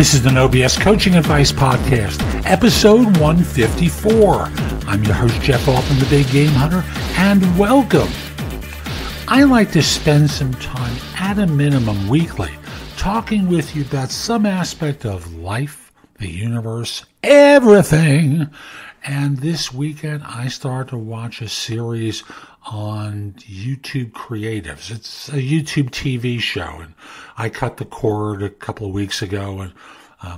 This is the No BS Coaching Advice Podcast, episode 154. I'm your host, Jeff Altman, the Big Game Hunter, and welcome. I like to spend some time, at a minimum weekly, talking with you about some aspect of life, the universe, everything. And this weekend, I started to watch a series on YouTube Creatives. It's a YouTube TV show, and I cut the cord a couple of weeks ago, and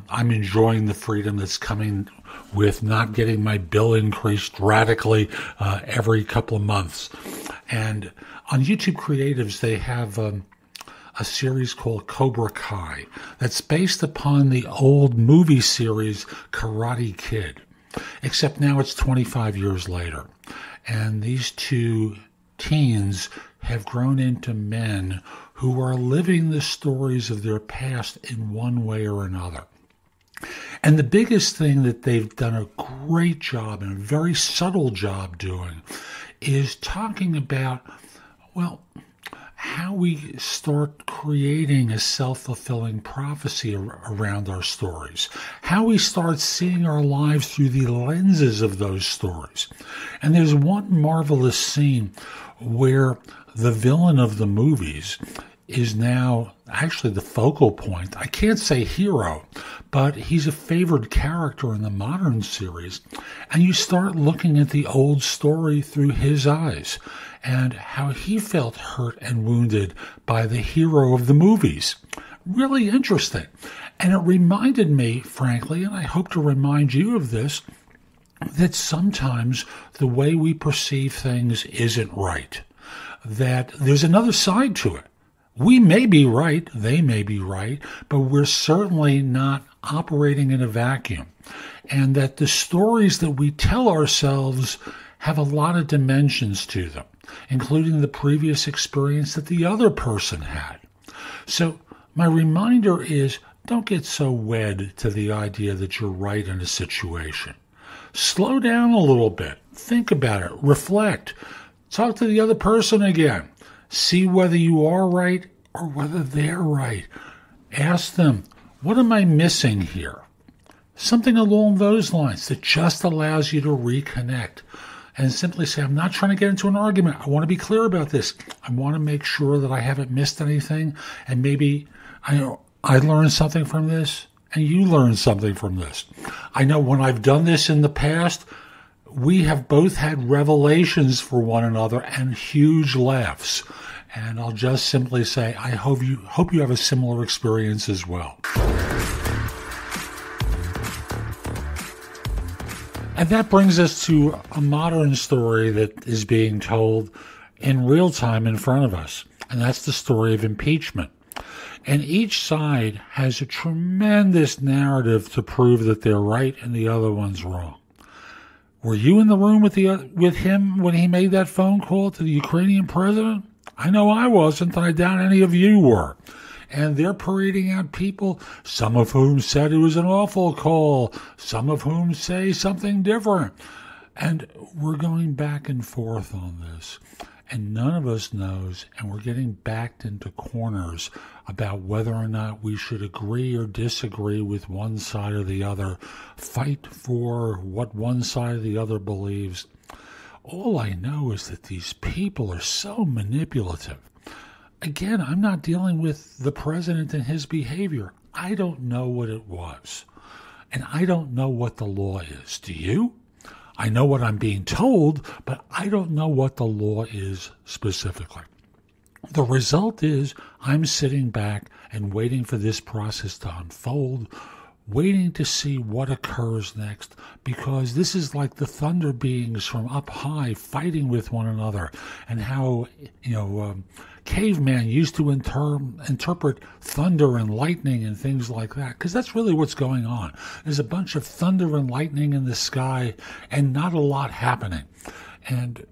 I'm enjoying the freedom that's coming with not getting my bill increased radically every couple of months. And on YouTube Creatives, they have a series called Cobra Kai that's based upon the old movie series Karate Kid, except now it's 25 years later. And these two teens have grown into men who are living the stories of their past in one way or another. And the biggest thing that they've done a great job, and a very subtle job doing, is talking about, well, how we start creating a self-fulfilling prophecy around our stories, how we start seeing our lives through the lenses of those stories. And there's one marvelous scene where the villain of the movies is now actually the focal point. I can't say hero, but he's a favored character in the modern series. And you start looking at the old story through his eyes and how he felt hurt and wounded by the hero of the movies. Really interesting. And it reminded me, frankly, and I hope to remind you of this, that sometimes the way we perceive things isn't right. That there's another side to it. We may be right, they may be right, but we're certainly not operating in a vacuum. And that the stories that we tell ourselves have a lot of dimensions to them, including the previous experience that the other person had. So my reminder is, don't get so wed to the idea that you're right in a situation. Slow down a little bit. Think about it. Reflect. Talk to the other person again. See whether you are right or whether they're right. Ask them, what am I missing here? Something along those lines that just allows you to reconnect and simply say, I'm not trying to get into an argument. I want to be clear about this. I want to make sure that I haven't missed anything, and maybe I learned something from this and you learned something from this. I know when I've done this in the past, we have both had revelations for one another and huge laughs. And I'll just simply say, I hope you have a similar experience as well. And that brings us to a modern story that is being told in real time in front of us. And that's the story of impeachment. And each side has a tremendous narrative to prove that they're right and the other one's wrong. Were you in the room with him when he made that phone call to the Ukrainian president? I know I wasn't, and I doubt any of you were. And they're parading out people, some of whom said it was an awful call, some of whom say something different. And we're going back and forth on this. And none of us knows, and we're getting backed into corners about whether or not we should agree or disagree with one side or the other, fight for what one side or the other believes. All I know is that these people are so manipulative. Again, I'm not dealing with the president and his behavior. I don't know what it was. And I don't know what the law is. Do you? I know what I'm being told, but I don't know what the law is specifically. The result is I'm sitting back and waiting for this process to unfold, waiting to see what occurs next, because this is like the thunder beings from up high fighting with one another, and how, caveman used to interpret thunder and lightning and things like that, because that's really what's going on. There's a bunch of thunder and lightning in the sky and not a lot happening. And,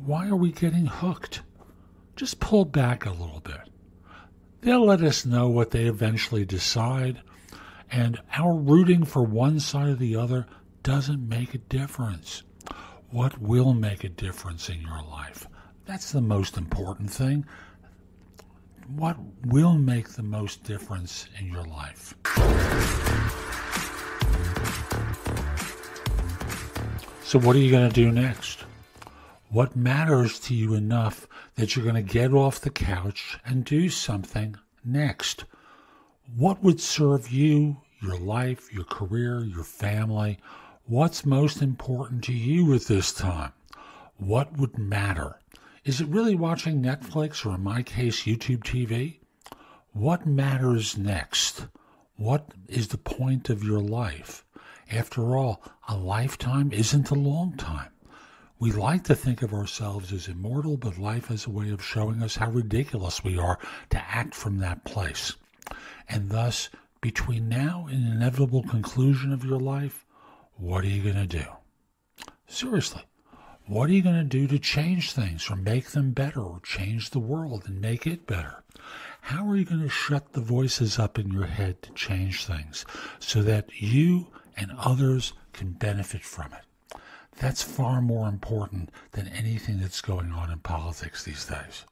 why are we getting hooked? Just pull back a little bit. They'll let us know what they eventually decide, and our rooting for one side or the other doesn't make a difference. What will make a difference in your life? That's the most important thing. what will make the most difference in your life. So what are you going to do next? What matters to you enough that you're going to get off the couch and do something next? What would serve you, your life, your career, your family? What's most important to you at this time? What would matter? Is it really watching Netflix or, in my case, YouTube TV? What matters next? What is the point of your life? After all, a lifetime isn't a long time. We like to think of ourselves as immortal, but life has a way of showing us how ridiculous we are to act from that place. And thus, between now and the inevitable conclusion of your life, what are you going to do? Seriously, what are you going to do to change things or make them better or change the world and make it better? How are you going to shut the voices up in your head to change things so that you and others can benefit from it? That's far more important than anything that's going on in politics these days.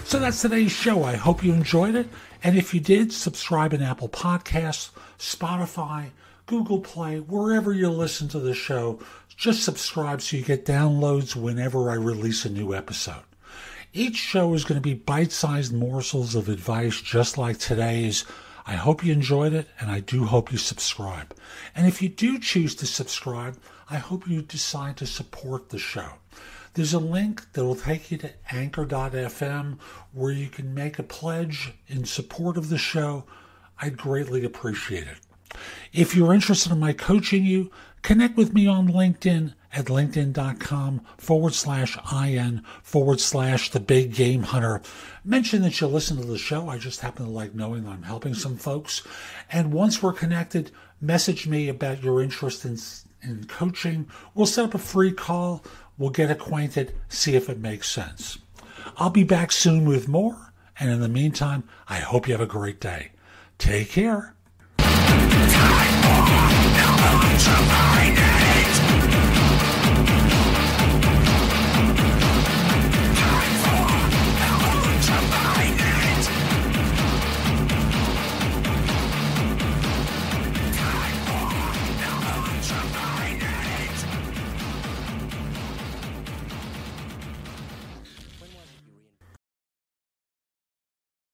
So that's today's show. I hope you enjoyed it. And if you did, subscribe in Apple Podcasts, Spotify, Google Play, wherever you listen to the show. Just subscribe so you get downloads whenever I release a new episode. Each show is going to be bite-sized morsels of advice just like today's. I hope you enjoyed it, and I do hope you subscribe. And if you do choose to subscribe, I hope you decide to support the show. There's a link that will take you to anchor.fm where you can make a pledge in support of the show. I'd greatly appreciate it. If you're interested in my coaching you, connect with me on LinkedIn at linkedin.com/IN/The Big Game Hunter. Mention that you listen to the show. I just happen to like knowing I'm helping some folks. And once we're connected, message me about your interest in coaching. We'll set up a free call. We'll get acquainted, see if it makes sense. I'll be back soon with more. And in the meantime, I hope you have a great day. Take care. Time for the